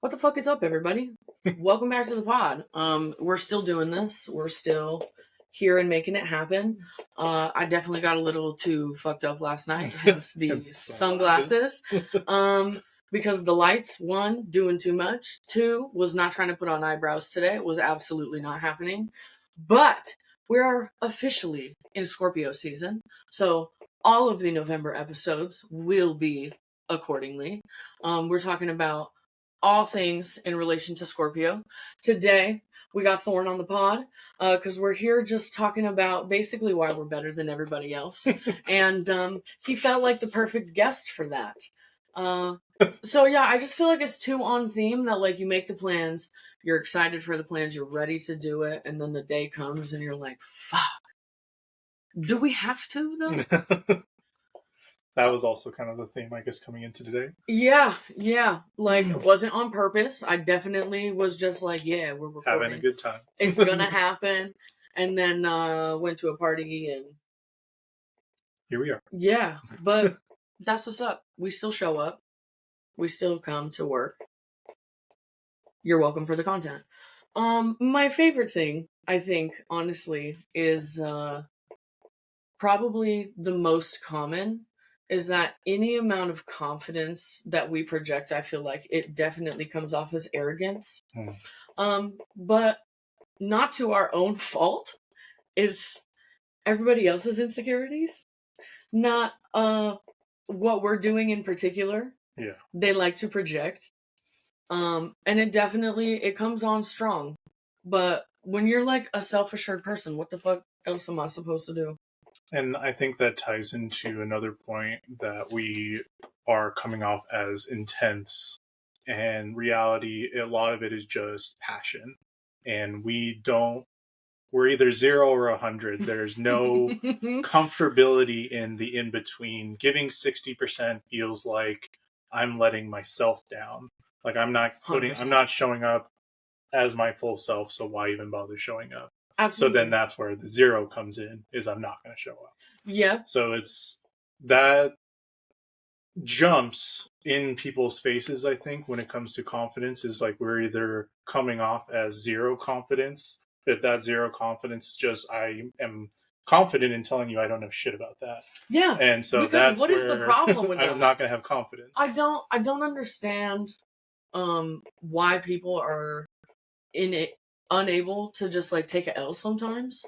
What the fuck is up, everybody? Welcome back to the pod. We're still doing this. We're still here and making it happen. I definitely got a little too fucked up last night, hence the Hence sunglasses. Because the lights, one, doing too much. Two, was not trying to put on eyebrows today. It was absolutely not happening. But we are officially in Scorpio season, so all of the November episodes will be accordingly. We're talking about all things in relation to Scorpio. Today, we got Thorn on the pod because we're here just talking about basically why we're better than everybody else. And he felt like the perfect guest for that. So yeah, I just feel like it's too on theme that like you make the plans, you're excited for the plans, you're ready to do it, and then the day comes and you're like, fuck. Do we have to though? That was also kind of the theme, I guess, coming into today. Yeah. Like, it wasn't on purpose. I definitely was just like, yeah, we're recording. Having a good time. It's gonna happen. And then went to a party and Here we are. yeah, but that's what's up. We still show up. We still come to work. You're welcome for the content. My favorite thing, I think, honestly, is probably the most common is that any amount of confidence that we project, I feel like it definitely comes off as arrogance. But not to our own fault. Is everybody else's insecurities, not what we're doing in particular. Yeah. They like to project. And it comes on strong. But when you're like a self-assured person, what the fuck else am I supposed to do? And I think that ties into another point that we are coming off as intense. And reality, a lot of it is just passion. And we're either 0 or 100. There's no comfortability in the in-between. Giving 60% feels like I'm letting myself down. Like I'm not showing up as my full self, so why even bother showing up? Absolutely. So then that's where the 0 comes in, is I'm not going to show up. Yeah. So it's that jumps in people's faces, I think, when it comes to confidence, is like we're either coming off as 0 confidence, that 0 confidence is just, I am confident in telling you I don't know shit about that. Yeah. And so because that's what is the problem with that? I'm not going to have confidence. I don't understand why people are unable to just like take an L sometimes.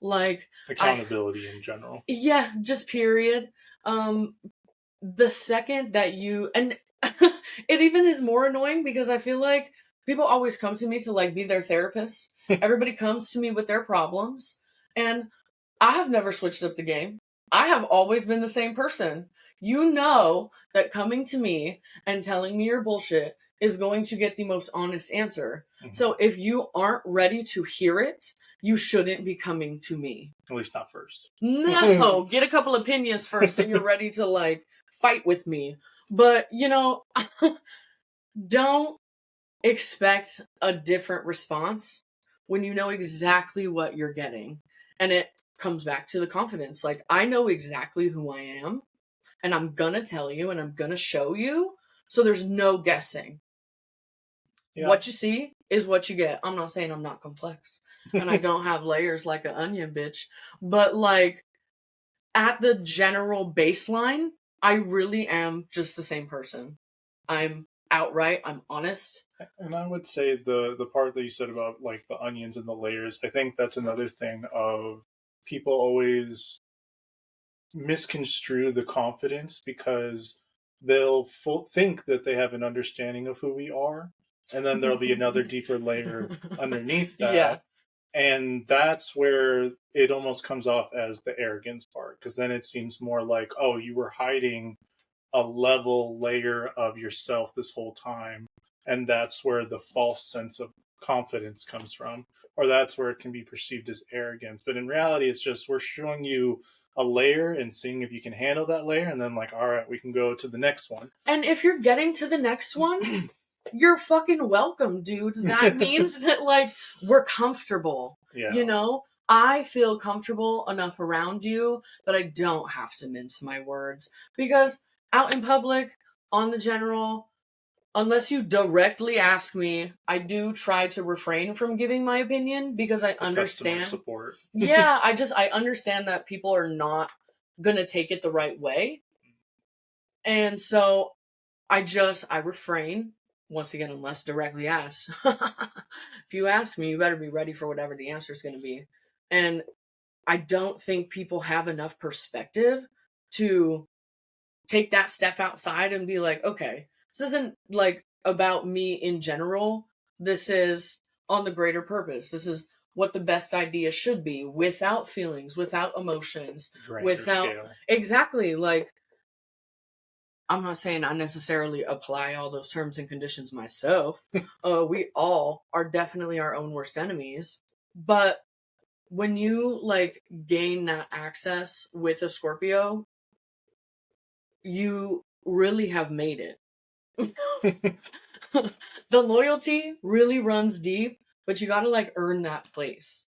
Like accountability in general. Yeah, just period. The second that you and it even is more annoying because I feel like people always come to me to like be their therapist. Everybody comes to me with their problems, and I have never switched up the game. I have always been the same person. You know that coming to me and telling me your bullshit is going to get the most honest answer. Mm-hmm. So if you aren't ready to hear it, you shouldn't be coming to me. At least not first. No, get a couple opinions first and you're ready to like fight with me. But, don't expect a different response when you know exactly what you're getting. And it comes back to the confidence. Like, I know exactly who I am, and I'm gonna tell you, and I'm gonna show you, so there's no guessing. Yeah. What you see is what you get. I'm not saying I'm not complex, and I don't have layers like an onion, bitch, but like, at the general baseline, I really am just the same person. I'm outright, I'm honest. And I would say the part that you said about like the onions and the layers, I think that's another thing of people always misconstrue the confidence because they'll think that they have an understanding of who we are, and then there'll be another deeper layer underneath that. Yeah. And that's where it almost comes off as the arrogance part, because then it seems more like, oh, you were hiding a level layer of yourself this whole time. And that's where the false sense of confidence comes from, or that's where it can be perceived as arrogance. But in reality, it's just we're showing you a layer and seeing if you can handle that layer, and then like, all right, we can go to the next one. And if you're getting to the next one, you're fucking welcome, dude. That means that like we're comfortable. Yeah. I feel comfortable enough around you that I don't have to mince my words, because out in public, on the general, unless you directly ask me, I do try to refrain from giving my opinion because I understand. Customer support. Yeah, I understand that people are not gonna take it the right way. And so I refrain once again, unless directly asked. If you ask me, you better be ready for whatever the answer is going to be. And I don't think people have enough perspective to take that step outside and be like, okay, this isn't like about me in general. This is on the greater purpose. This is what the best idea should be, without feelings, without emotions, without scale. Exactly. Like, I'm not saying I necessarily apply all those terms and conditions myself. We all are definitely our own worst enemies. But when you like gain that access with a Scorpio, you really have made it. The loyalty really runs deep, but you gotta like earn that place.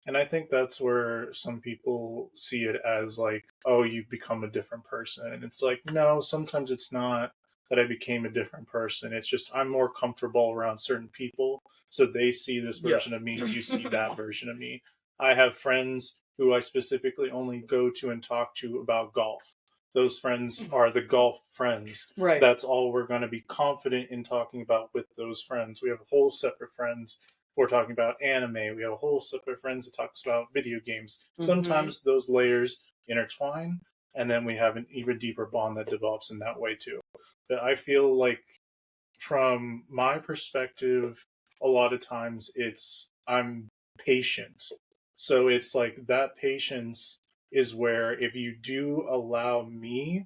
And I think that's where some people see it as like, oh, you've become a different person. And it's like, no, sometimes it's not that I became a different person. It's just I'm more comfortable around certain people. So they see this version of me, you see that version of me. I have friends who I specifically only go to and talk to about golf. Those friends are the golf friends. Right. That's all we're going to be confident in talking about with those friends. We have whole separate friends. If we're talking about anime, we have a whole separate friends that talks about video games. Mm-hmm. Sometimes those layers intertwine, and then we have an even deeper bond that develops in that way too. But I feel like, from my perspective, a lot of times I'm patient. So it's like that patience is where if you do allow me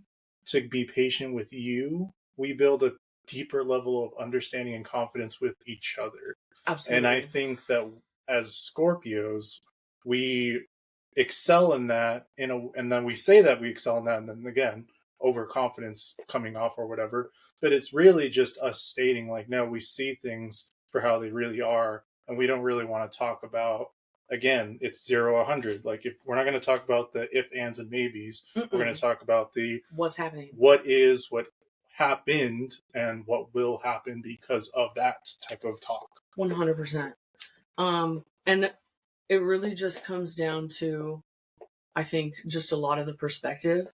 to be patient with you, we build a deeper level of understanding and confidence with each other. Absolutely. And I think that as Scorpios, we excel in that, and then we say that we excel in that, and then again, overconfidence coming off or whatever. But it's really just us stating, like, no, we see things for how they really are, and we don't really want to talk about, again, it's 0 100. Like, if we're not going to talk about the if, ands, and maybes, we're going to talk about the what's happening, what happened, and what will happen because of that type of talk. 100%. And it really just comes down to, I think, just a lot of the perspective.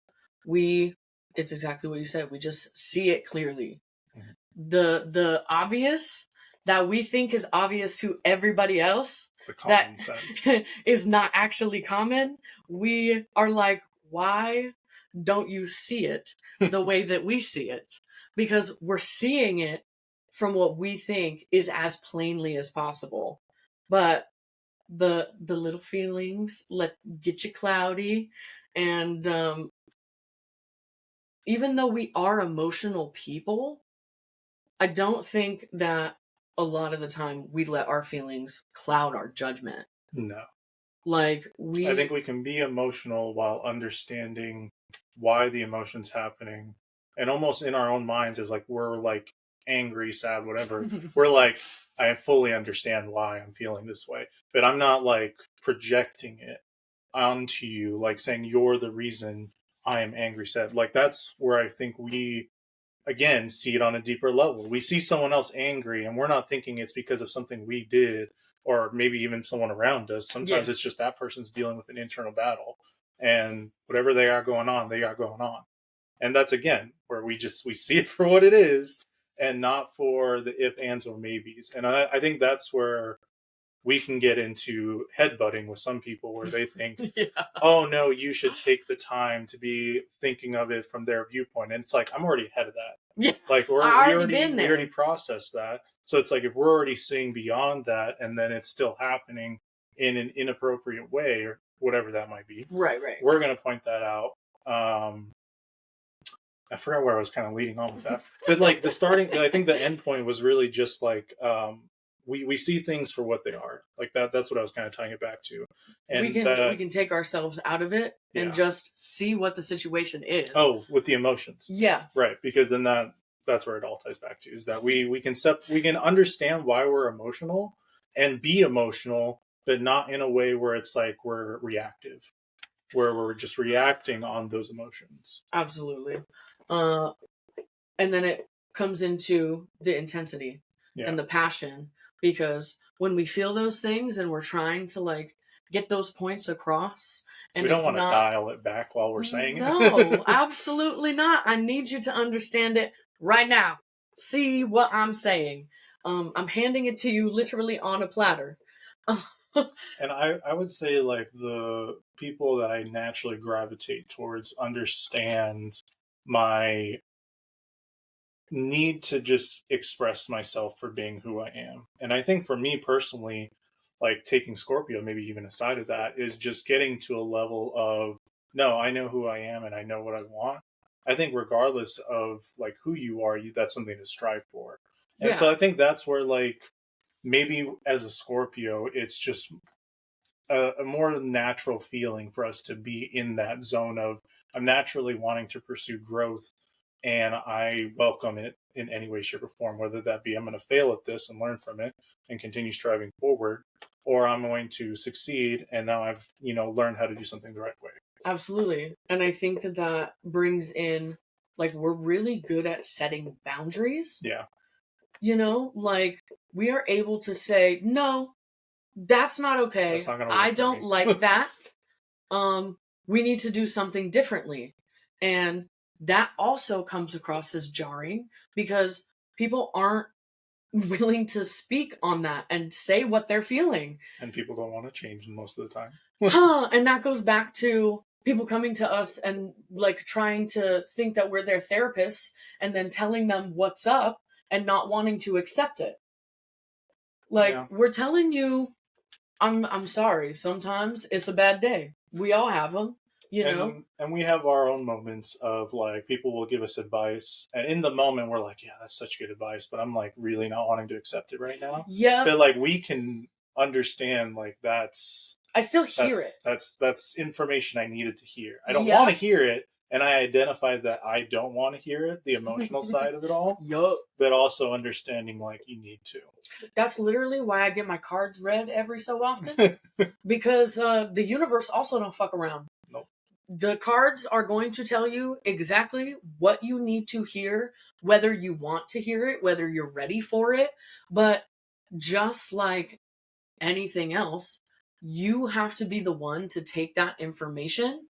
It's exactly what you said. We just see it clearly. Mm-hmm. The obvious that we think is obvious to everybody else, the common sense, is not actually common. We are like, why don't you see it the way that we see it? Because we're seeing it from what we think is as plainly as possible. But the little feelings get you cloudy, and even though we are emotional people, I don't think that a lot of the time we let our feelings cloud our judgment. No. Like, I think we can be emotional while understanding why the emotion's happening, and almost in our own minds is like we're like angry, sad, whatever. We're like, I fully understand why I'm feeling this way, but I'm not like projecting it onto you, like saying you're the reason I am angry, sad. Like, that's where I think we again see it on a deeper level. We see someone else angry and we're not thinking it's because of something we did or maybe even someone around us. Sometimes it's just that person's dealing with an internal battle, and whatever they got going on. And that's again where we see it for what it is and not for the if, ands, or maybes. And I think that's where we can get into headbutting with some people where they think, oh no, you should take the time to be thinking of it from their viewpoint. And it's like, I'm already ahead of that. Yeah, like we already processed that. So it's like, if we're already seeing beyond that and then it's still happening in an inappropriate way or whatever that might be, right, we're going to point that out. I forgot where I was kind of leading on with that, but like I think the end point was really just like, we see things for what they are. Like that's what I was kind of tying it back to. And we can take ourselves out of it and just see what the situation is. Oh, with the emotions. Yeah. Right. Because then that's where it all ties back to, is that we can understand why we're emotional and be emotional, but not in a way where it's like we're reactive, where we're just reacting on those emotions. Absolutely. And then it comes into the intensity and the passion, because when we feel those things and we're trying to like get those points across, and we don't it's want to not, dial it back while we're saying it. no, absolutely not. I need you to understand it right now. See what I'm saying. I'm handing it to you literally on a platter. And I would say like the people that I naturally gravitate towards understand my need to just express myself for being who I am. And I think for me personally, like taking Scorpio, maybe even aside of that, is just getting to a level of, no, I know who I am and I know what I want. I think regardless of like who you are, that's something to strive for. And so I think that's where like maybe as a Scorpio, it's just a more natural feeling for us to be in that zone of I'm naturally wanting to pursue growth, and I welcome it in any way, shape, or form, whether that be I'm going to fail at this and learn from it and continue striving forward, or I'm going to succeed and now I've, learned how to do something the right way. Absolutely. And I think that that brings in, like, we're really good at setting boundaries. Yeah. Like, we are able to say, no, that's not okay. That's not gonna work I for don't me. like that. We need to do something differently. And that also comes across as jarring because people aren't willing to speak on that and say what they're feeling. And people don't want to change most of the time. And that goes back to people coming to us and like trying to think that we're their therapists and then telling them what's up and not wanting to accept it. Like, we're telling you, I'm sorry. Sometimes it's a bad day. We all have them, And we have our own moments of like people will give us advice, and in the moment we're like, yeah, that's such good advice, but I'm like really not wanting to accept it right now. Yeah. But like we can understand like I still hear it. That's information I needed to hear. I don't want to hear it, and I identified that I don't want to hear it, the emotional side of it all. Yup. But also understanding like you need to. That's literally why I get my cards read every so often. Because the universe also don't fuck around. Nope. The cards are going to tell you exactly what you need to hear, whether you want to hear it, whether you're ready for it. But just like anything else, you have to be the one to take that information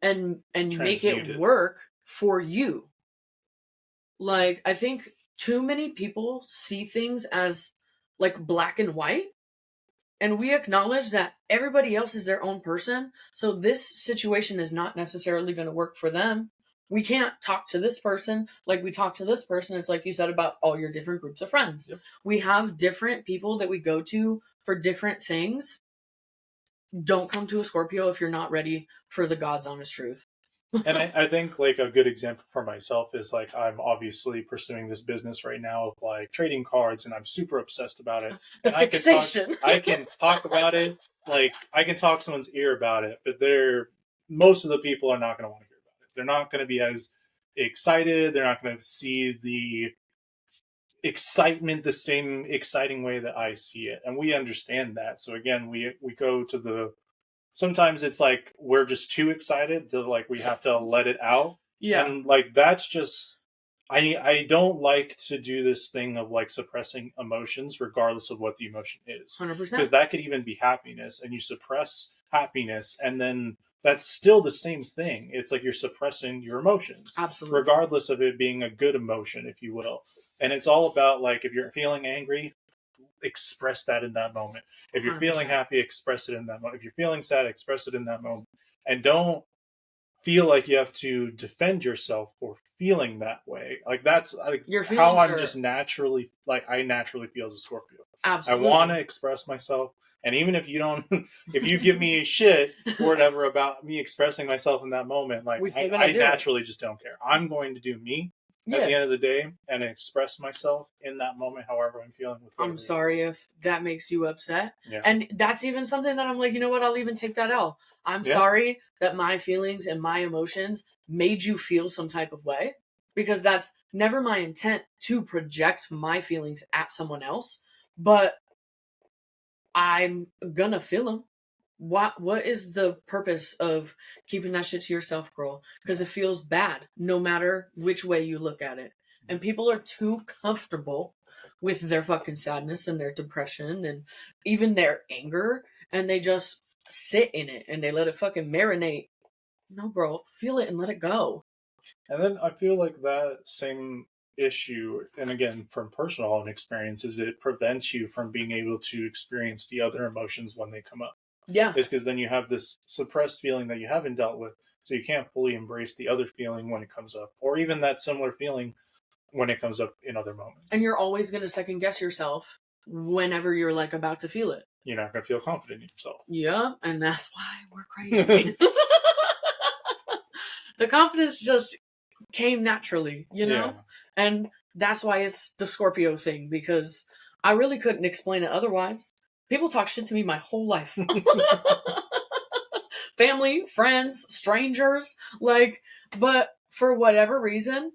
and make it work for you. Like, I think too many people see things as like black and white, and we acknowledge that everybody else is their own person. So this situation is not necessarily going to work for them. We can't talk to this person like we talk to this person. It's like you said about all your different groups of friends. Yep. We have different people that we go to for different things. Don't come to a Scorpio if you're not ready for the God's honest truth. And I think like a good example for myself is like I'm obviously pursuing this business right now of like trading cards, and I'm super obsessed about it. The fixation. I can talk about it, like I can talk someone's ear about it, but most of the people are not going to want to hear about it. They're not going to be as excited. They're not going to see the excitement the same exciting way that I see it, and we understand that. So again, we go to the. Sometimes it's like we're just too excited to like we have to let it out. Yeah. And like that's just I don't like to do this thing of like suppressing emotions regardless of what the emotion is. 100%. Because that could even be happiness, and you suppress happiness and then that's still the same thing. It's like you're suppressing your emotions. Absolutely. Regardless of it being a good emotion, if you will. And it's all about like if you're feeling angry, express that in that moment. If you're 100%. feeling happy, express it in that moment. If you're feeling sad, express it in that moment. And don't feel like you have to defend yourself for feeling that way. Like that's like how I'm just naturally like I naturally feel as a Scorpio. Absolutely. I want to express myself. And even if you don't, if you give me shit or whatever about me expressing myself in that moment, like I naturally just don't care. I'm going to do me. At the end of the day, and express myself in that moment, however I'm feeling. I'm sorry if that makes you upset. Yeah. And that's even something that I'm like, you know what? I'll even take that L. I'm sorry that my feelings and my emotions made you feel some type of way, because that's never my intent to project my feelings at someone else, but I'm gonna feel them. What is the purpose of keeping that shit to yourself, girl? Because it feels bad no matter which way you look at it. And people are too comfortable with their fucking sadness and their depression and even their anger, and they just sit in it and they let it fucking marinate. No, bro, feel it and let it go. And then I feel like that same issue, and again, from personal experiences, it prevents you from being able to experience the other emotions when they come up. Yeah. It's because then you have this suppressed feeling that you haven't dealt with, so you can't fully embrace the other feeling when it comes up, or even that similar feeling when it comes up in other moments. And you're always going to second guess yourself whenever you're like about to feel it. You're not going to feel confident in yourself. Yeah, and that's why we're crazy. The confidence just came naturally, you know? Yeah. And that's why it's the Scorpio thing, because I really couldn't explain it otherwise. People talk shit to me my whole life. Family, friends, strangers, like, but for whatever reason,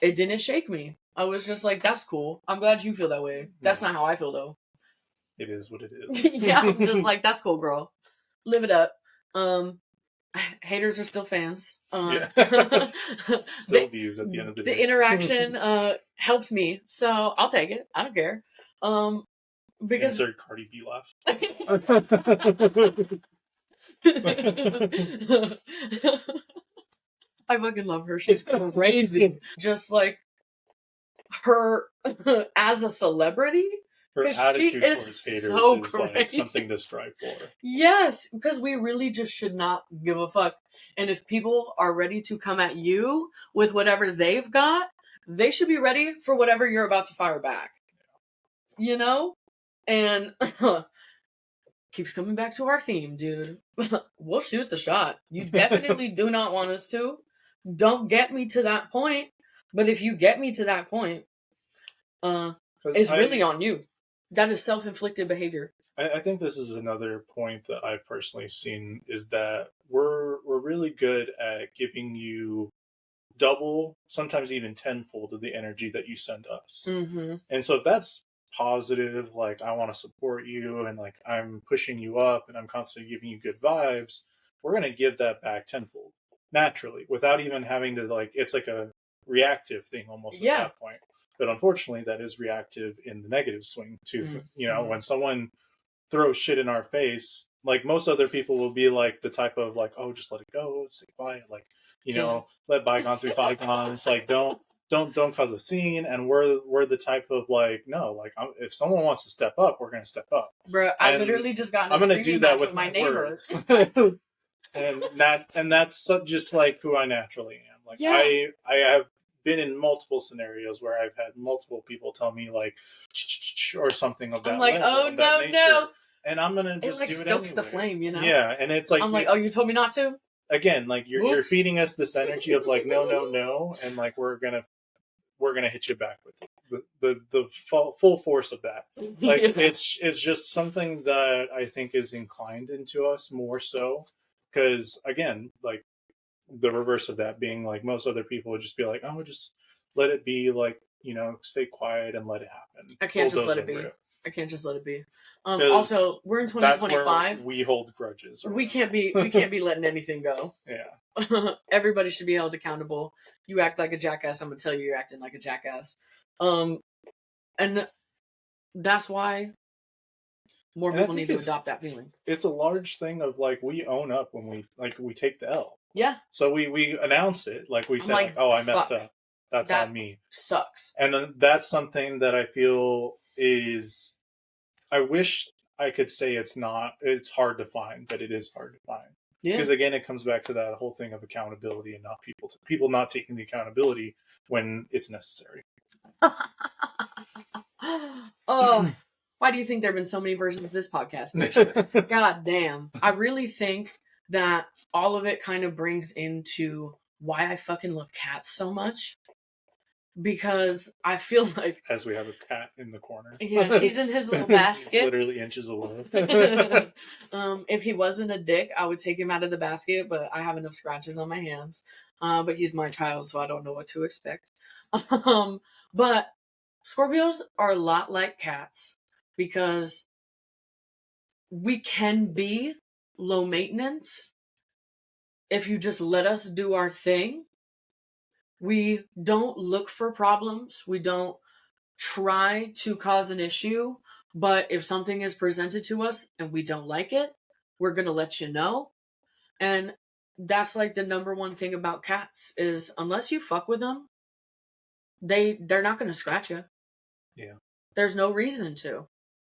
it didn't shake me. I was just like, that's cool. I'm glad you feel that way. That's not how I feel, though. It is what it is. Yeah, I'm just like, that's cool, girl. Live it up. Haters are still fans. Yeah. Still views at the end of the day. The interaction helps me, so I'll take it. I don't care. Because insert Cardi B laugh. I fucking love her. She's crazy. Just like her as a celebrity. Her attitude towards haters is like something to strive for. Yes, because we really just should not give a fuck. And if people are ready to come at you with whatever they've got, they should be ready for whatever you're about to fire back. You know? And keeps coming back to our theme, dude. We'll shoot the shot. You definitely do not want us to. Don't get me to that point. But if you get me to that point, it's really on you. That is self-inflicted behavior. I think this is another point that I've personally seen, is that we're really good at giving you double, sometimes even tenfold of the energy that you send us. Mm-hmm. And so if that's positive, like I want to support you and like I'm pushing you up and I'm constantly giving you good vibes, we're going to give that back tenfold naturally without even having to, like, it's like a reactive thing almost at that point. But unfortunately, that is reactive in the negative swing too. Mm-hmm. You know, when someone throws shit in our face, like most other people will be like the type of like, oh, just let it go, stay quiet, like, you know, let bygones be bygones, like don't cause a scene. And we're the type of like, no, like if someone wants to step up, we're gonna step up. Bro, I literally just got in a screaming match with my neighbors. and that's just like who I naturally am. Like I have been in multiple scenarios where I've had multiple people tell me like or something of that. I'm like, oh no. And I'm gonna just like do it stokes anyway. The flame, you know? Yeah, and it's like I'm like, oh, you told me not to? Again, like you're feeding us this energy of like no, and like we're gonna hit you back with the full force of that. Like it's just something that I think is inclined into us more so, because again, like the reverse of that being like most other people would just be like, oh, just let it be, like, you know, stay quiet and let it happen. I can't just let it be. I can't just let it be. Also, we're in 2025. We hold grudges. We can't be letting anything go. Yeah. Everybody should be held accountable. You act like a jackass, I'm gonna tell you you're acting like a jackass. And that's why more people need to adopt that feeling. It's a large thing of like we own up when we take the L. Yeah. So we announce it, like we say, like, oh, I messed up. That's on me. Sucks. And then that's something that I feel is, I wish I could say it's hard to find, but it is hard to find. Yeah. Because again, it comes back to that whole thing of accountability and not people not taking the accountability when it's necessary. Oh, why do you think there have been so many versions of this podcast, bitch? God damn. I really think that all of it kind of brings into why I fucking love cats so much. Because I feel like... As we have a cat in the corner. Yeah, he's in his little basket. He's literally inches away. If he wasn't a dick, I would take him out of the basket, but I have enough scratches on my hands. But he's my child, so I don't know what to expect. But Scorpios are a lot like cats because we can be low maintenance if you just let us do our thing. We don't look for problems. We don't try to cause an issue. But if something is presented to us and we don't like it, we're going to let you know. And that's like the number one thing about cats is unless you fuck with them, they're not going to scratch you. Yeah. There's no reason to.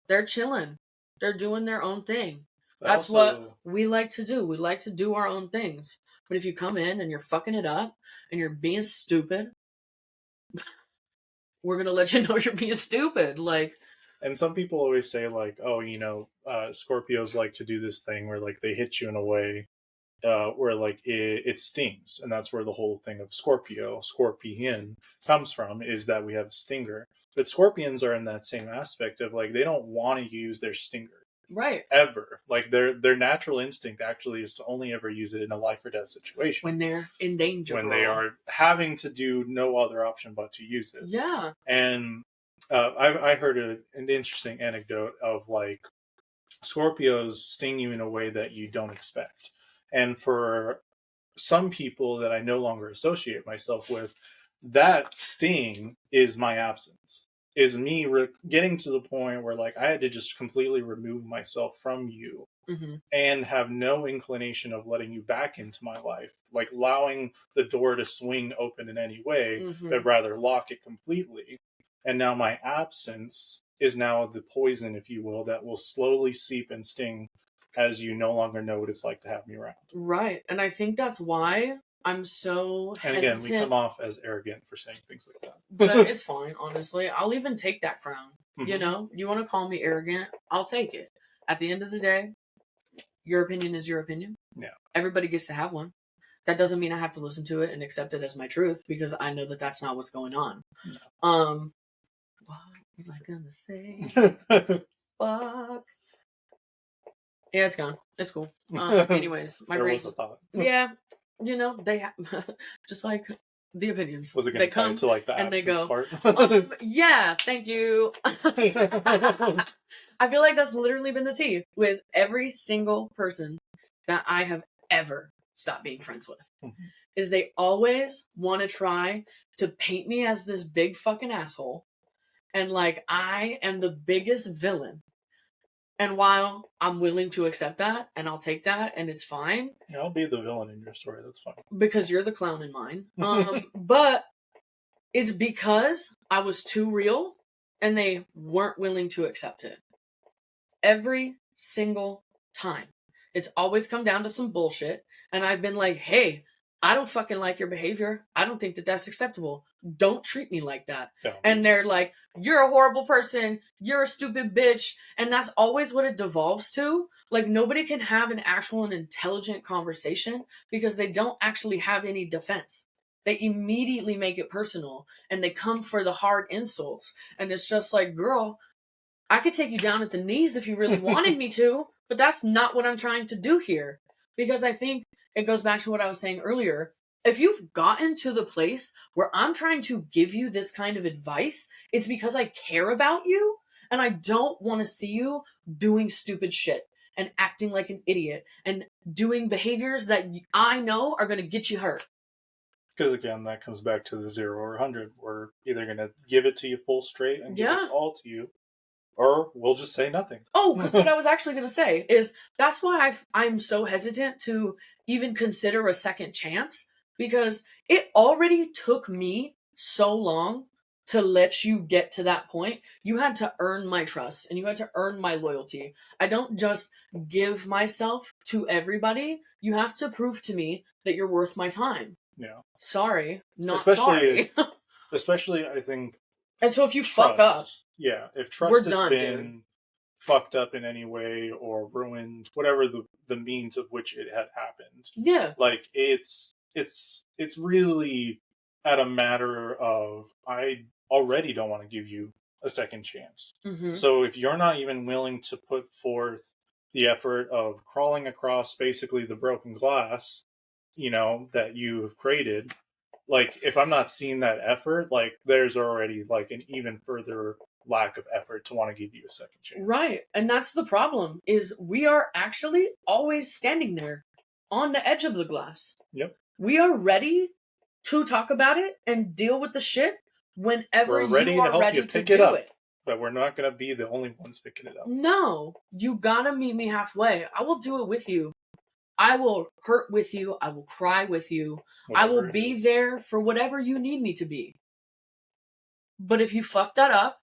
They're chilling. They're doing their own thing. That's what we like to do. We like to do our own things. But if you come in and you're fucking it up and you're being stupid, we're going to let you know you're being stupid. Like, and some people always say like, oh, Scorpios like to do this thing where like they hit you in a way where like it stings, and that's where the whole thing of scorpion comes from, is that we have a stinger. But scorpions are in that same aspect of like they don't want to use their stinger, right? Ever. Like their natural instinct actually is to only ever use it in a life or death situation when they're in danger, when they are having to do no other option but to use it. Yeah. And I heard an interesting anecdote of like Scorpios sting you in a way that you don't expect. And for some people that I no longer associate myself with, that sting is my absence. Is me getting to the point where like I had to just completely remove myself from you and have no inclination of letting you back into my life, like allowing the door to swing open in any way, but rather lock it completely. And now my absence is now the poison, if you will, that will slowly seep and sting as you no longer know what it's like to have me around. Right. And I think that's why I'm so hesitant. And again, we come off as arrogant for saying things like that. But it's fine, honestly. I'll even take that crown. You know, you want to call me arrogant, I'll take it. At the end of the day, your opinion is your opinion. Yeah. Everybody gets to have one. That doesn't mean I have to listen to it and accept it as my truth, because I know that that's not what's going on. No. What was I gonna say? Fuck. Yeah, it's gone. It's cool. Anyways, my brain's... was a thought. Yeah, you know, they have... just like the opinions. Was it going to come to like the and they go, part? Yeah, thank you. I feel like that's literally been the tea with every single person that I have ever stopped being friends with. Is they always want to try to paint me as this big fucking asshole. And like, I am the biggest villain. And while I'm willing to accept that, and I'll take that, and it's fine. Yeah, I'll be the villain in your story. That's fine. Because you're the clown in mine. But it's because I was too real, and they weren't willing to accept it. Every single time. It's always come down to some bullshit, and I've been like, hey, I don't fucking like your behavior. I don't think that that's acceptable. Don't treat me like that. No. And they're like, you're a horrible person. You're a stupid bitch. And that's always what it devolves to. Like, nobody can have an actual and intelligent conversation because they don't actually have any defense. They immediately make it personal and they come for the hard insults. And it's just like, girl, I could take you down at the knees if you really wanted me to, but that's not what I'm trying to do here. Because I think it goes back to what I was saying earlier. If you've gotten to the place where I'm trying to give you this kind of advice, it's because I care about you and I don't want to see you doing stupid shit and acting like an idiot and doing behaviors that I know are going to get you hurt. Because again, that comes back to the 0 or 100. We're either going to give it to you full straight and give it all to you, or we'll just say nothing. Oh, because what I was actually going to say is that's why I'm so hesitant to even consider a second chance, because it already took me so long to let you get to that point. You had to earn my trust and you had to earn my loyalty. I don't just give myself to everybody. You have to prove to me that you're worth my time. Yeah. Sorry, not sorry. Especially, I think. And so if you fuck up. Yeah, if trust has been fucked up in any way or ruined, whatever the means of which it had happened. Yeah. Like, it's really at a matter of, I already don't want to give you a second chance. So if you're not even willing to put forth the effort of crawling across basically the broken glass, that you have created, like, if I'm not seeing that effort, like, there's already like an even further lack of effort to want to give you a second chance. Right. And that's the problem, is we are actually always standing there on the edge of the glass. Yep. We are ready to talk about it and deal with the shit whenever We're ready you are ready to do it. But we're not going to be the only ones picking it up. No, you gotta meet me halfway. I will do it with you. I will hurt with you. I will cry with you. Whatever I will be there for whatever you need me to be. But if you fuck that up,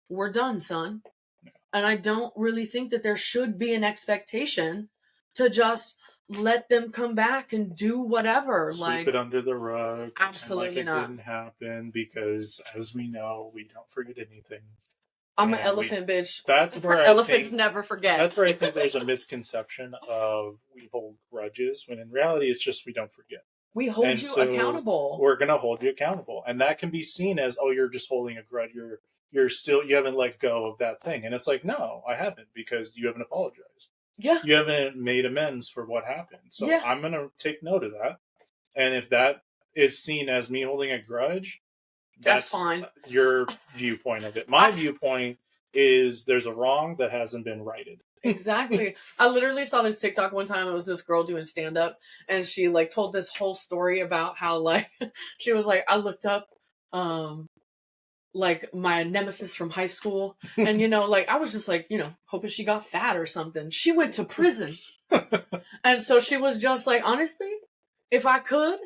we're done, son. Yeah. And I don't really think that there should be an expectation to just let them come back and do whatever. Sweep it under the rug. Absolutely not. It didn't happen because, as we know, we don't forget anything. I'm an elephant, bitch. That's where elephants never forget. That's where I think there's a misconception of we hold grudges, when in reality it's just we don't forget. We hold you accountable. We're going to hold you accountable. And that can be seen as, oh, you're just holding a grudge. You haven't let go of that thing. And it's like, no, I haven't, because you haven't apologized. Yeah. You haven't made amends for what happened. So I'm going to take note of that. And if that is seen as me holding a grudge, that's fine. Your viewpoint of it. My viewpoint is there's a wrong that hasn't been righted. Exactly. I literally saw this TikTok one time. It was this girl doing stand-up, and she like told this whole story about how like she was like, I looked up like my nemesis from high school, and like I was just like, hoping she got fat or something. She went to prison. And so she was just like, honestly, if I could,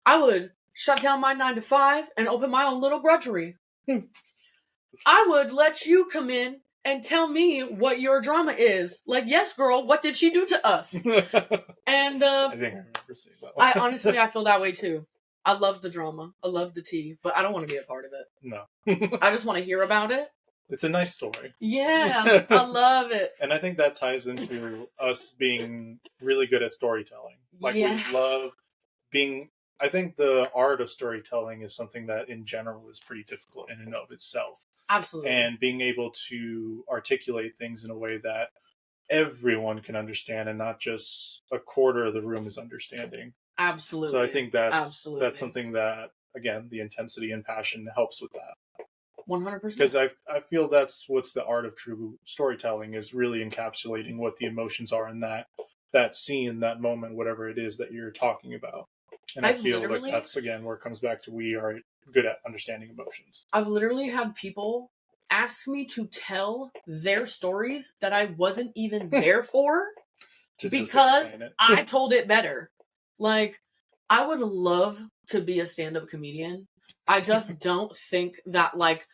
I would shut down my 9 to 5 and open my own little grudgery. I would let you come in and tell me what your drama is. Like, yes, girl, what did she do to us? And I think I remember seeing that one. I feel that way too. I love the drama. I love the tea, but I don't want to be a part of it. No. I just want to hear about it. It's a nice story. Yeah, I love it. And I think that ties into us being really good at storytelling. Like, we love being... I think the art of storytelling is something that in general is pretty difficult in and of itself. Absolutely. And being able to articulate things in a way that everyone can understand and not just a quarter of the room is understanding. Absolutely. So I think that's something that, again, the intensity and passion helps with that. 100%. Because I feel that's what's the art of true storytelling, is really encapsulating what the emotions are in that scene, that moment, whatever it is that you're talking about. And I feel like that's, again, where it comes back to we are good at understanding emotions. I've literally had people ask me to tell their stories that I wasn't even there for because I told it better. Like, I would love to be a stand-up comedian. I just don't think that, like,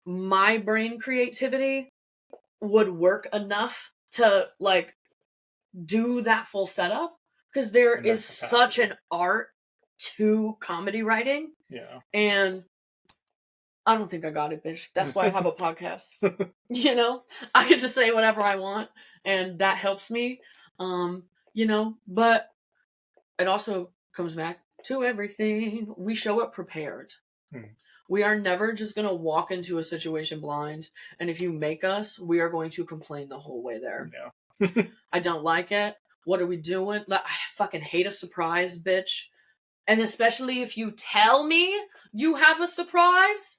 my brain creativity would work enough to, like, do that full setup. Because there is such an art to comedy writing. Yeah. And I don't think I got it, bitch. That's why I have a podcast. I can just say whatever I want, and that helps me. But it also comes back to everything. We show up prepared. We are never just going to walk into a situation blind. And if you make us, we are going to complain the whole way there. Yeah. I don't like it. What are we doing? I fucking hate a surprise, bitch. And especially if you tell me you have a surprise,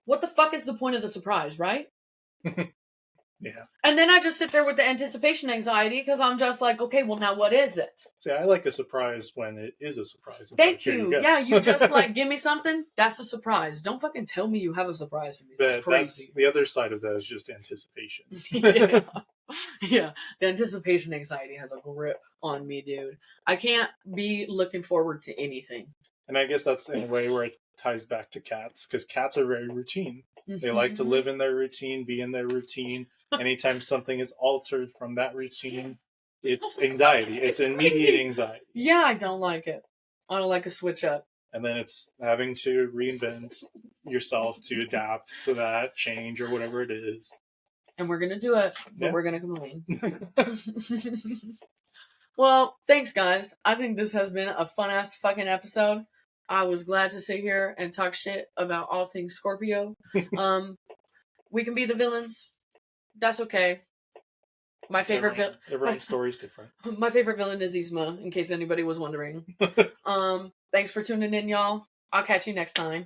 what the fuck is the point of the surprise, right? Yeah. And then I just sit there with the anticipation anxiety because I'm just like, okay, well, now what is it? See, I like a surprise when it is a surprise. Thank you. Yeah, you just like, give me something. That's a surprise. Don't fucking tell me you have a surprise for me. That's crazy. The other side of that is just anticipation. Yeah. The anticipation anxiety has a grip on me, dude. I can't be looking forward to anything. And I guess that's in a way where it ties back to cats, because cats are very routine. They like to live in their routine, be in their routine. Anytime something is altered from that routine, it's anxiety. It's immediate anxiety. Yeah, I don't like it. I don't like a switch up. And then it's having to reinvent yourself to adapt to that change or whatever it is. And we're going to do it, but we're going to complain. Well, thanks, guys. I think this has been a fun-ass fucking episode. I was glad to sit here and talk shit about all things Scorpio. We can be the villains. That's okay. My favorite villain. Everyone's story is different. My favorite villain is Yzma, in case anybody was wondering. Thanks for tuning in, y'all. I'll catch you next time.